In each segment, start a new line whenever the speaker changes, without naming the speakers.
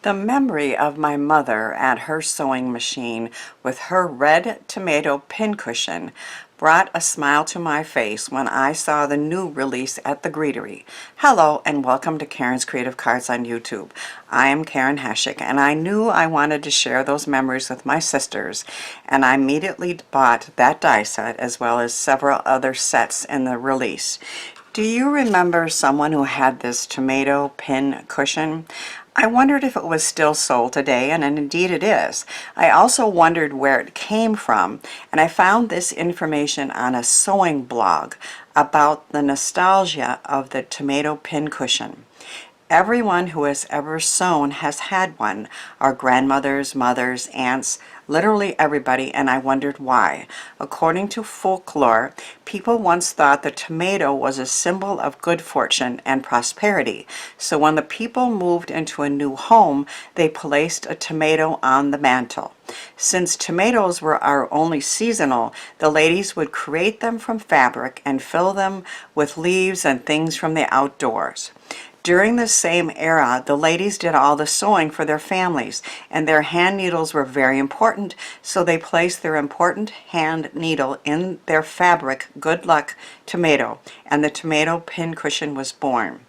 The memory of my mother at her sewing machine with her red tomato pincushion brought a smile to my face when I saw the new release at the Greetery. Hello and welcome to Karen's Creative Cards on YouTube. I am Karen Heshik and I knew I wanted to share those memories with my sisters, and I immediately bought that die set as well as several other sets in the release. Do you remember someone who had this tomato pin cushion? I wondered if it was still sold today, and indeed it is. I also wondered where it came from, and I found this information on a sewing blog about the nostalgia of the tomato pin cushion. Everyone who has ever sewn has had one. Our grandmothers, mothers, aunts, literally everybody, and I wondered why. According to folklore, people once thought the tomato was a symbol of good fortune and prosperity. So when the people moved into a new home, they placed a tomato on the mantle. Since tomatoes were our only seasonal, the ladies would create them from fabric and fill them with leaves and things from the outdoors. During the same era, the ladies did all the sewing for their families, and their hand needles were very important, so they placed their important hand needle in their fabric good luck tomato, and the tomato pin cushion was born.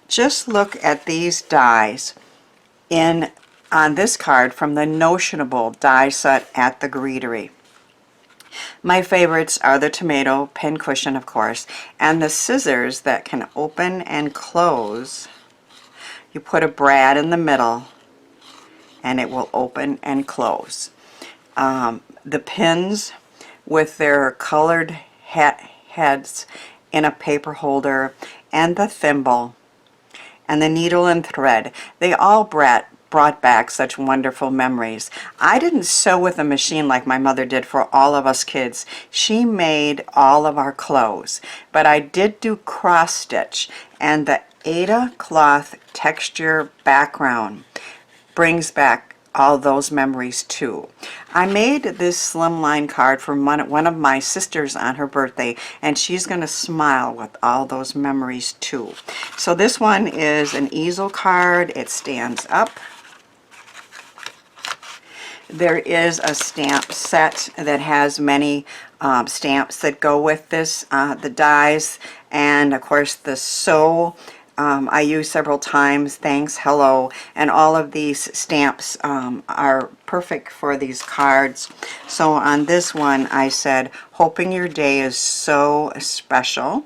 Just look at these dies on this card from the Notionable Die Set at the Greetery. My favorites are the tomato pin cushion, of course, and the scissors that can open and close. You put a brad in the middle and it will open and close. The pins with their colored heads in a paper holder, and the thimble and the needle and thread, they all brought back such wonderful memories. I didn't sew with a machine like my mother did for all of us kids. She made all of our clothes, but I did do cross stitch, and the Aida Cloth Texture background brings back all those memories too. I made this slimline card for one of my sisters on her birthday, and she's going to smile with all those memories too. So this one is an easel card. It stands up. There is a stamp set that has many stamps that go with this, the dies, and of course the sew. I use several times, thanks, hello, and all of these stamps are perfect for these cards. So on this one I said, hoping your day is so special,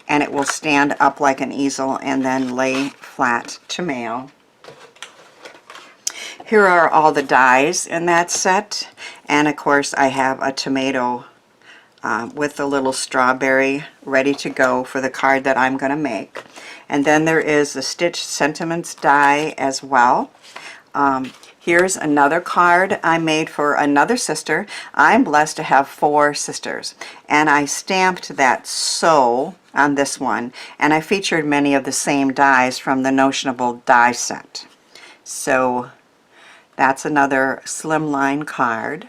and it will stand up like an easel and then lay flat to mail. Here are all the dies in that set, and of course I have a tomato with a little strawberry ready to go for the card that I'm going to make. And then there is the Stitch Sentiments die as well. Here's another card I made for another sister. I'm blessed to have 4 sisters, and I stamped that sew on this one, and I featured many of the same dies from the Notionable Die Set. So that's another slimline card.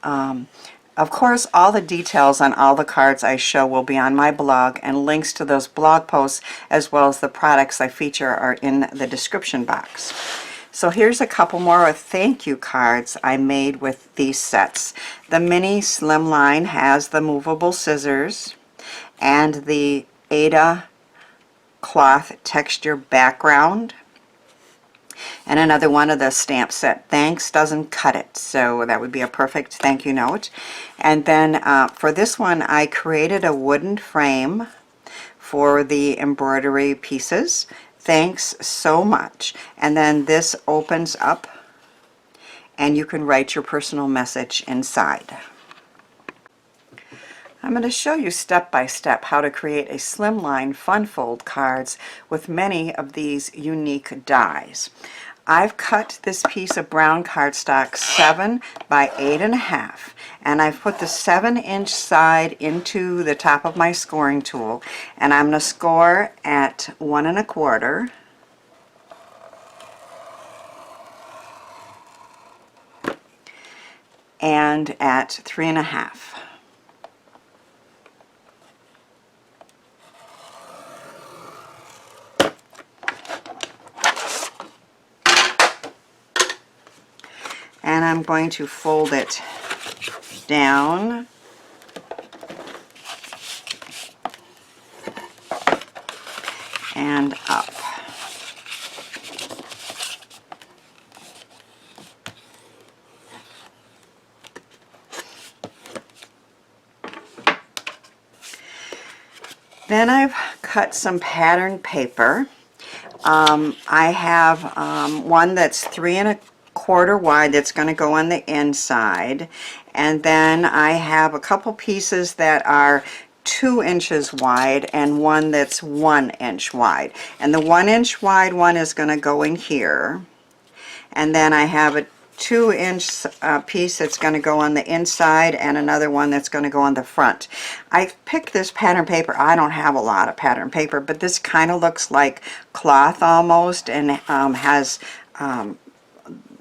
Of course, all the details on all the cards I show will be on my blog, and links to those blog posts as well as the products I feature are in the description box. So here's a couple more thank you cards I made with these sets. The mini slimline has the movable scissors and the Aida Cloth Texture background. And another one of the stamp set, thanks doesn't cut it, so that would be a perfect thank you note. And then for this one I created a wooden frame for the embroidery pieces. Thanks so much. And then this opens up and you can write your personal message inside. I'm going to show you step by step how to create a slimline fun fold cards with many of these unique dies. I've cut this piece of brown cardstock 7 by 8.5, and I've put the 7-inch side into the top of my scoring tool, and I'm going to score at 1 1/4 and at 3.5. I'm going to fold it down and up. Then I've cut some pattern paper. I have one that's 3 1/4 wide that's going to go on the inside, and then I have a couple pieces that are 2 inches wide and one that's 1 inch wide, and the 1 inch wide one is going to go in here, and then I have a 2 inch piece that's going to go on the inside and another one that's going to go on the front. I picked this pattern paper. I don't have a lot of pattern paper, but this kind of looks like cloth almost, and has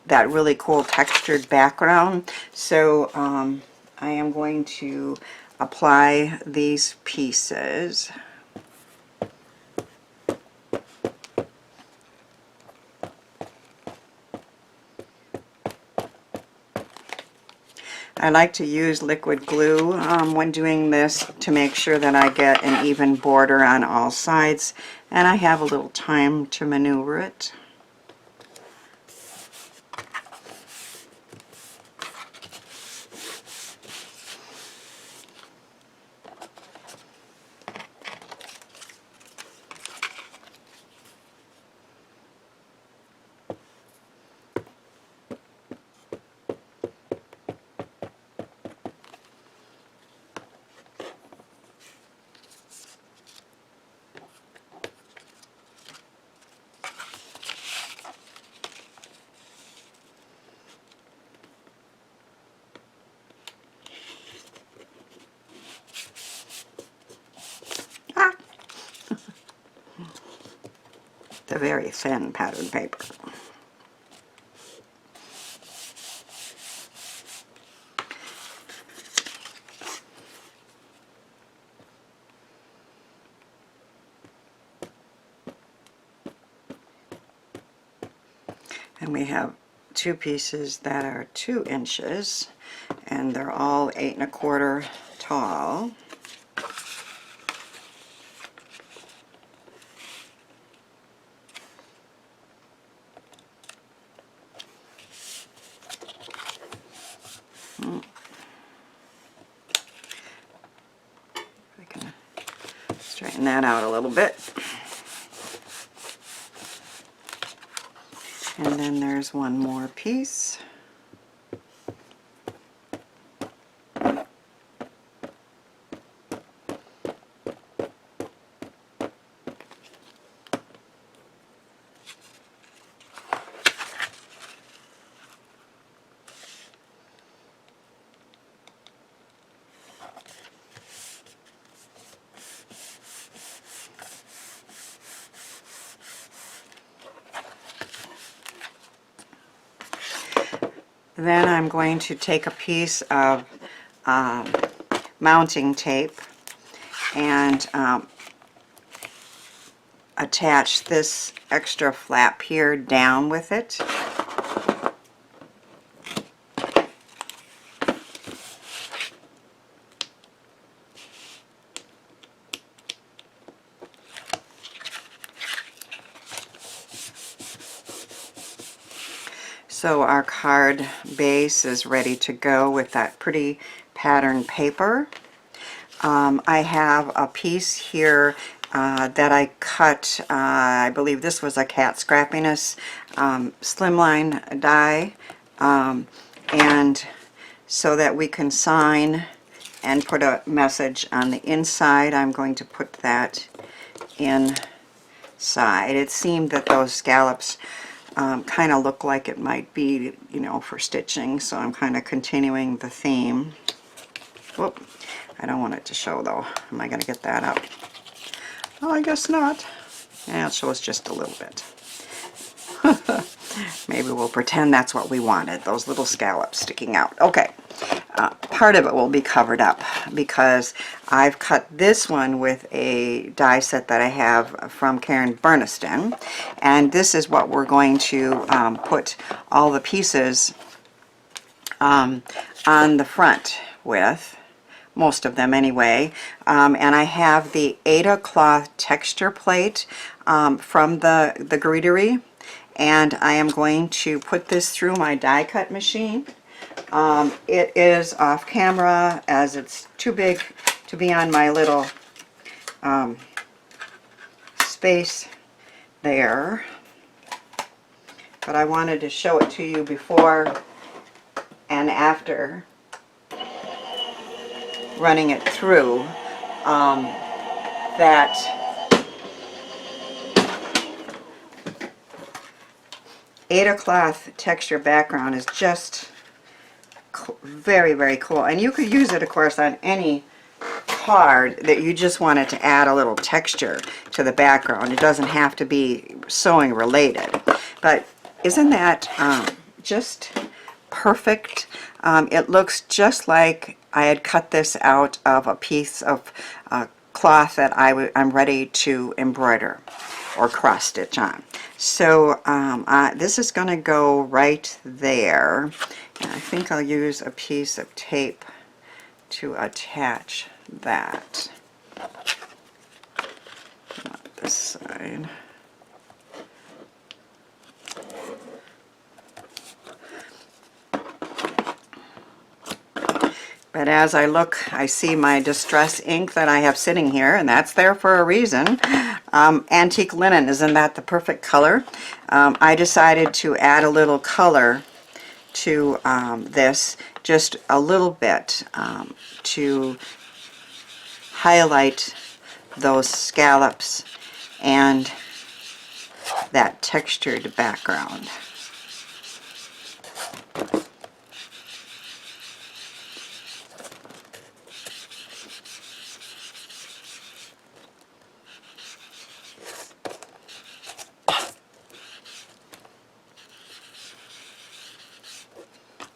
that really cool textured background. So I am going to apply these pieces. I like to use liquid glue when doing this to make sure that I get an even border on all sides, and I have a little time to maneuver it. It's a very thin pattern paper. And we have 2 pieces that are 2 inches, and they're all 8 1/4 tall. I can straighten that out a little bit. And then there's one more piece. Then I'm going to take a piece of mounting tape and attach this extra flap here down with it. So our card base is ready to go with that pretty pattern paper. I have a piece here that I cut, I believe this was a cat scrappiness slimline die, and so that we can sign and put a message on the inside. I'm going to put that inside. It seemed that those scallops kind of look like it might be, you know, for stitching, so I'm kind of continuing the theme. Whoop, I don't want it to show though. Am I going to get that up? Oh, I guess not. Yeah, it shows just a little bit. Maybe we'll pretend that's what we wanted, those little scallops sticking out. Okay, part of it will be covered up because I've cut this one with a die set that I have from Burniston, and this is what we're going to put all the pieces on the front with, most of them anyway. And I have the Aida Cloth Texture Plate from the Greetery, and I am going to put this through my die cut machine. It is off camera as it's too big to be on my little space there, but I wanted to show it to you before and after running it through. That Aida Cloth texture background is just very, very cool, and you could use it, of course, on any card that you just wanted to add a little texture to the background. It doesn't have to be sewing related, but isn't that just perfect? It looks just like I had cut this out of a piece of cloth that I'm ready to embroider or cross stitch on. So this is going to go right there, and I think I'll use a piece of tape to attach that. Not this side. But as I look, I see my distress ink that I have sitting here, and that's there for a reason. Antique linen, isn't that the perfect color? I decided to add a little color to this, just a little bit, to highlight those scallops and that textured background.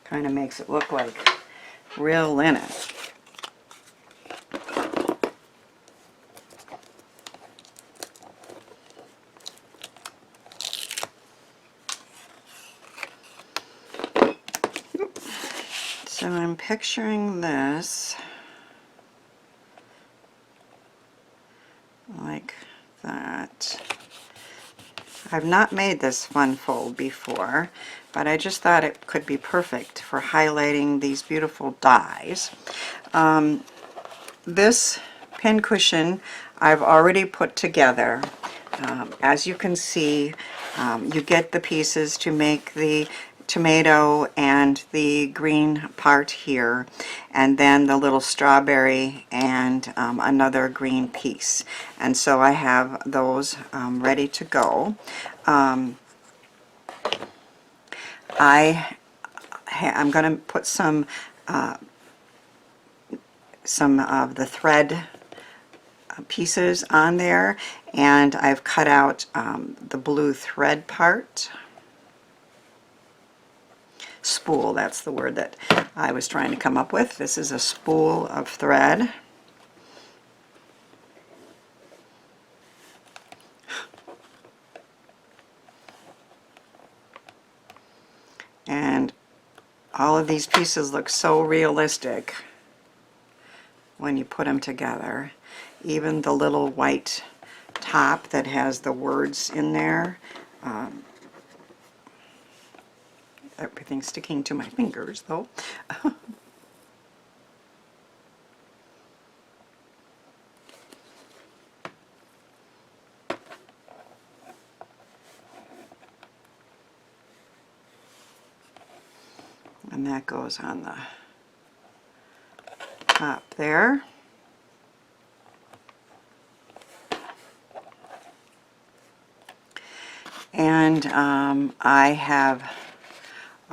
Kind of makes it look like real linen. So I'm picturing this like that. I've not made this fun fold before, but I just thought it could be perfect for highlighting these beautiful dies. This pin cushion I've already put together. As you can see, you get the pieces to make the tomato and the green part here, and then the little strawberry and another green piece. And so I have those ready to go. I'm going to put some of the thread pieces on there, and I've cut out the blue thread part. Spool, that's the word that I was trying to come up with. This is a spool of thread. And all of these pieces look so realistic when you put them together. Even the little white top that has the words in there. Everything's sticking to my fingers though. And that goes on the top there. And I have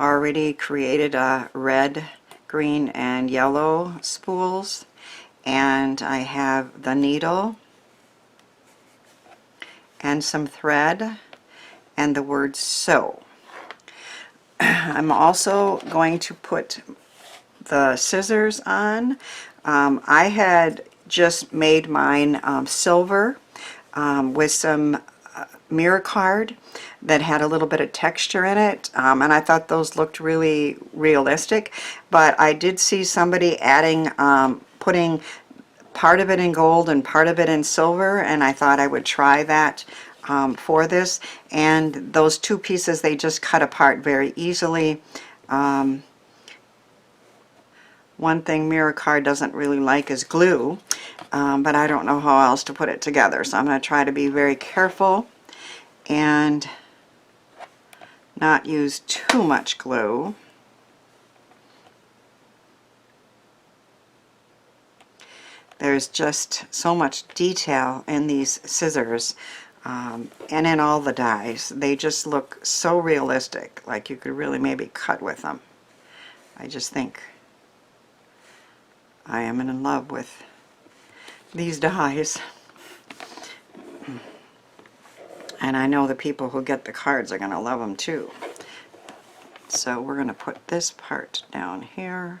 already created a red, green, and yellow spools, and I have the needle and some thread and the word sew. I'm also going to put the scissors on. I had just made mine silver with some mirror card that had a little bit of texture in it, and I thought those looked really realistic. But I did see somebody adding, putting part of it in gold and part of it in silver, and I thought I would try that for this. And those two pieces, they just cut apart very easily. One thing mirror card doesn't really like is glue, but I don't know how else to put it together, so I'm going to try to be very careful and not use too much glue. There's just so much detail in these scissors, and in all the dies. They just look so realistic, like you could really maybe cut with them. I just think I am in love with these dies. And I know the people who get the cards are going to love them too. So we're going to put this part down here.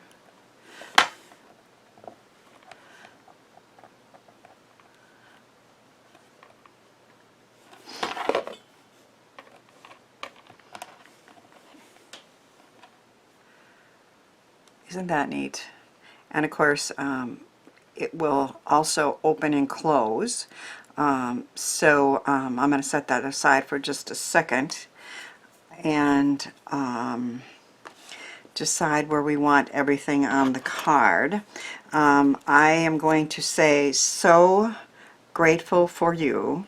Isn't that neat? And of course, it will also open and close. I'm going to set that aside for just a second and decide where we want everything on the card. I am going to say, so grateful for you.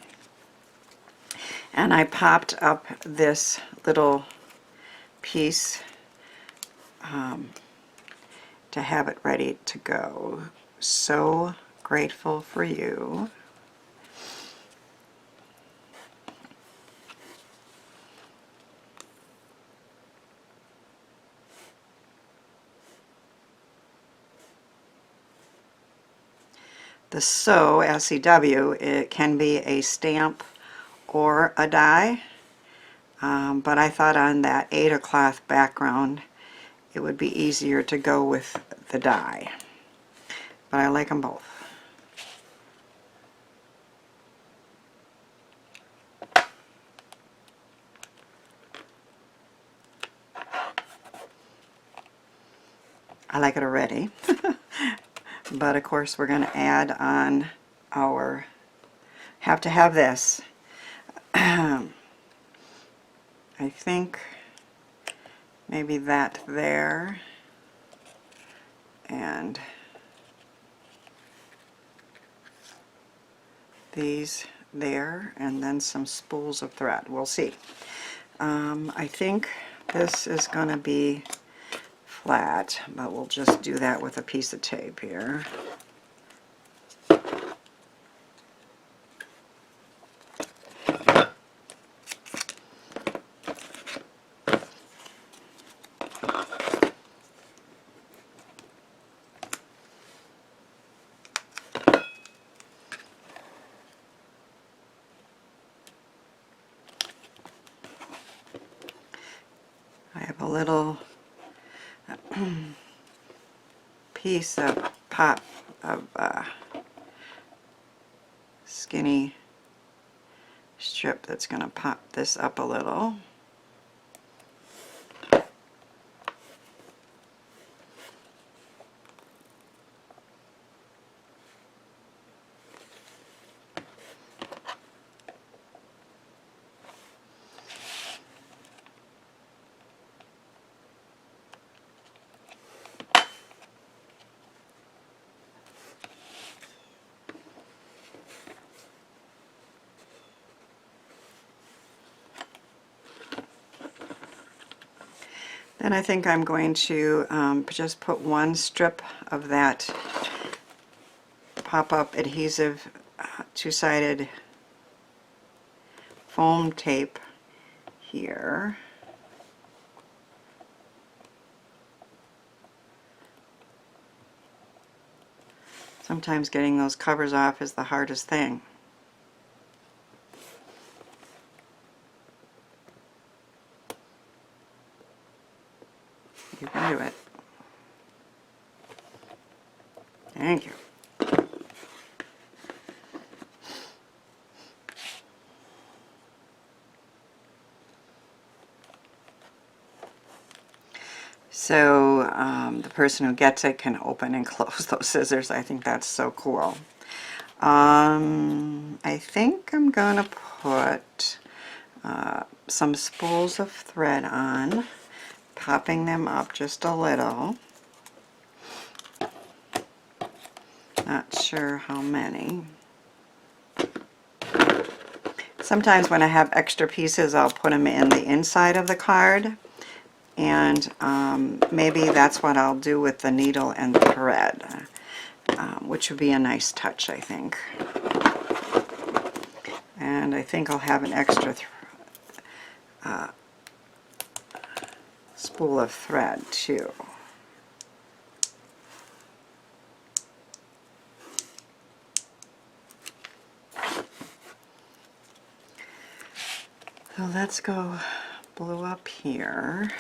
And I popped up this little piece to have it ready to go. So grateful for you. The So, S-E-W, it can be a stamp or a die, but I thought on that Aida cloth background it would be easier to go with the die. But I like them both. I like it already. But of course we're going to add on our, have to have this. I think maybe that there, and these there, and then some spools of thread. We'll see. I think this is going to be flat, but we'll just do that with a piece of tape here. I have a little piece of pop of skinny strip that's going to pop this up a little. Then I think I'm going to just put one strip of that pop-up adhesive two-sided foam tape here. Sometimes getting those covers off is the hardest thing. You can do it. Thank you. So the person who gets it can open and close those scissors. I think that's so cool. I think I'm going to put some spools of thread on, popping them up just a little. Not sure how many. Sometimes when I have extra pieces, I'll put them in the inside of the card, and maybe that's what I'll do with the needle and the thread, which would be a nice touch, I think. And I think I'll have an extra spool of thread too. So let's go blue up here.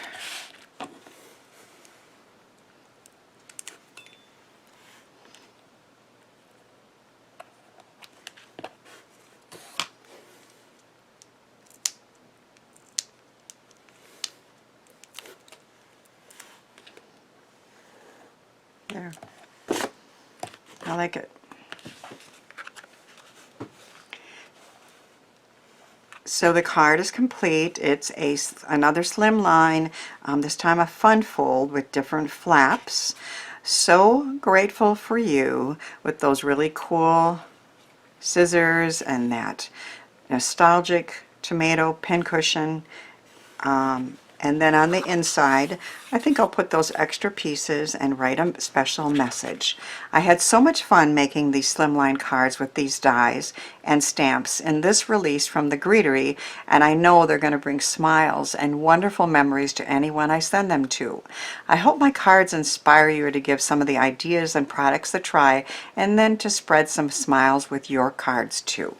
There. I like it. So the card is complete. It's another slimline, this time a fun fold with different flaps. So grateful for you with those really cool scissors and that nostalgic tomato pincushion. And then on the inside, I think I'll put those extra pieces and write a special message. I had so much fun making these slimline cards with these dies and stamps in this release from the Greetery, and I know they're going to bring smiles and wonderful memories to anyone I send them to. I hope my cards inspire you to give some of the ideas and products a try, and then to spread some smiles with your cards too.